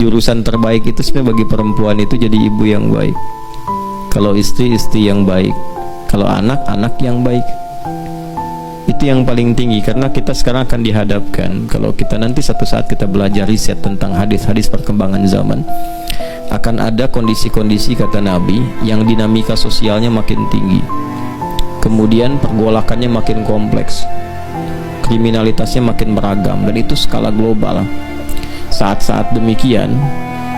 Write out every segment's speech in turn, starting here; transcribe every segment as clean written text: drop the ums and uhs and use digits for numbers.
Jurusan terbaik itu sebenarnya bagi perempuan itu jadi ibu yang baik. Kalau istri, istri yang baik. Kalau anak, anak yang baik. Itu yang paling tinggi, karena kita sekarang akan dihadapkan, kalau kita nanti satu saat kita belajar riset tentang hadis-hadis perkembangan zaman, akan ada kondisi-kondisi, kata Nabi, yang dinamika sosialnya makin tinggi, kemudian pergolakannya makin kompleks, kriminalitasnya makin beragam, dan itu skala global. Saat-saat demikian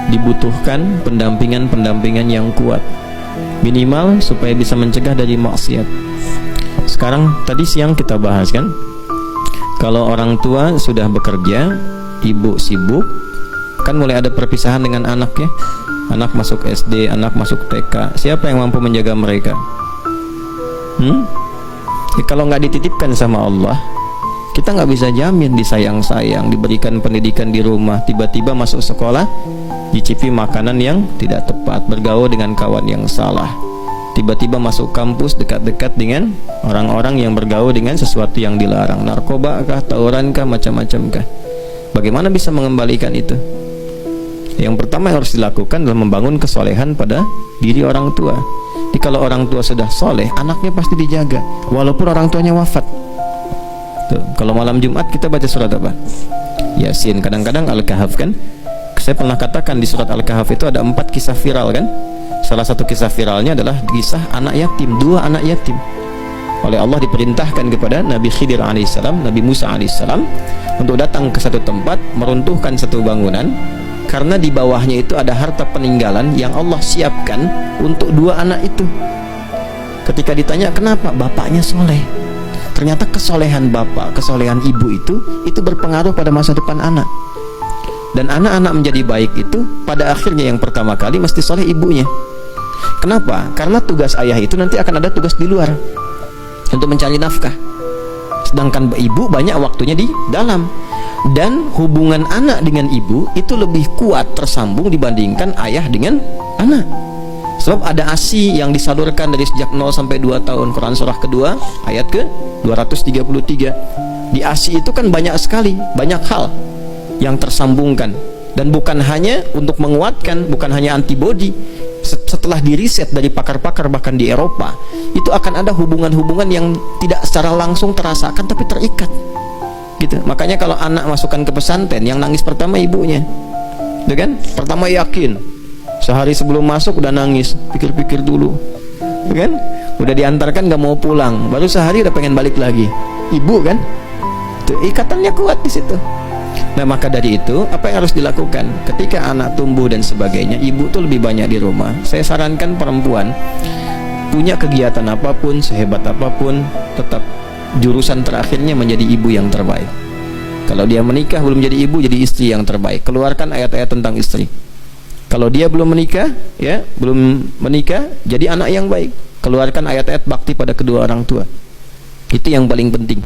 dibutuhkan pendampingan-pendampingan yang kuat, minimal supaya bisa mencegah dari maksiat. Sekarang tadi siang kita bahas kan, kalau orang tua sudah bekerja, ibu sibuk, kan mulai ada perpisahan dengan anak ya. Anak masuk SD, anak masuk TK, siapa yang mampu menjaga mereka? Kalau nggak dititipkan sama Allah, kita nggak bisa jamin disayang-sayang, diberikan pendidikan di rumah, tiba-tiba masuk sekolah dicipi makanan yang tidak tepat, bergaul dengan kawan yang salah, tiba-tiba masuk kampus dekat-dekat dengan orang-orang yang bergaul dengan sesuatu yang dilarang, narkoba kah, tawuran kah, macam-macam kah. Bagaimana bisa mengembalikan itu? Yang pertama yang harus dilakukan adalah membangun kesolehan pada diri orang tua. Jadi kalau orang tua sudah soleh, anaknya pasti dijaga walaupun orang tuanya wafat. Tuh, kalau malam Jumat kita baca surat apa? Yasin, kadang-kadang Al-Kahf kan. Saya pernah katakan di surat Al-Kahf itu ada 4 kisah viral kan. Salah satu kisah viralnya adalah kisah anak yatim, 2 anak yatim. Oleh Allah diperintahkan kepada Nabi Khidir alaihissalam, Nabi Musa alaihissalam untuk datang ke satu tempat, meruntuhkan satu bangunan, karena di bawahnya itu ada harta peninggalan yang Allah siapkan untuk 2 anak itu. Ketika ditanya kenapa, bapaknya soleh. Ternyata kesolehan bapak, kesolehan ibu itu berpengaruh pada masa depan anak. Dan anak-anak menjadi baik itu pada akhirnya yang pertama kali mesti soleh ibunya. Kenapa? Karena tugas ayah itu nanti akan ada tugas di luar untuk mencari nafkah, sedangkan ibu banyak waktunya di dalam. Dan hubungan anak dengan ibu itu lebih kuat tersambung dibandingkan ayah dengan anak. Sebab ada ASI yang disalurkan dari sejak 0 sampai 2 tahun. Quran surah kedua ayat ke 233. Di ASI itu kan banyak sekali, banyak hal yang tersambungkan, dan bukan hanya untuk menguatkan, bukan hanya antibodi. Setelah diriset dari pakar-pakar bahkan di Eropa, itu akan ada hubungan-hubungan yang tidak secara langsung terasakan tapi terikat gitu. Makanya kalau anak masukkan ke pesantren, yang nangis pertama ibunya, gitu kan? Pertama yakin, sehari sebelum masuk udah nangis, pikir-pikir dulu, gitu kan? Udah diantarkan gak mau pulang, baru sehari udah pengen balik lagi, ibu kan? Tuh, ikatannya kuat di situ. Nah, maka dari itu apa yang harus dilakukan ketika anak tumbuh dan sebagainya? Ibu tuh lebih banyak di rumah. Saya sarankan perempuan punya kegiatan apapun, sehebat apapun, tetap jurusan terakhirnya menjadi ibu yang terbaik. Kalau dia menikah belum jadi ibu, jadi istri yang terbaik. Keluarkan ayat-ayat tentang istri. Kalau dia belum menikah, ya, belum menikah, jadi anak yang baik. Keluarkan ayat-ayat bakti pada kedua orang tua. Itu yang paling penting.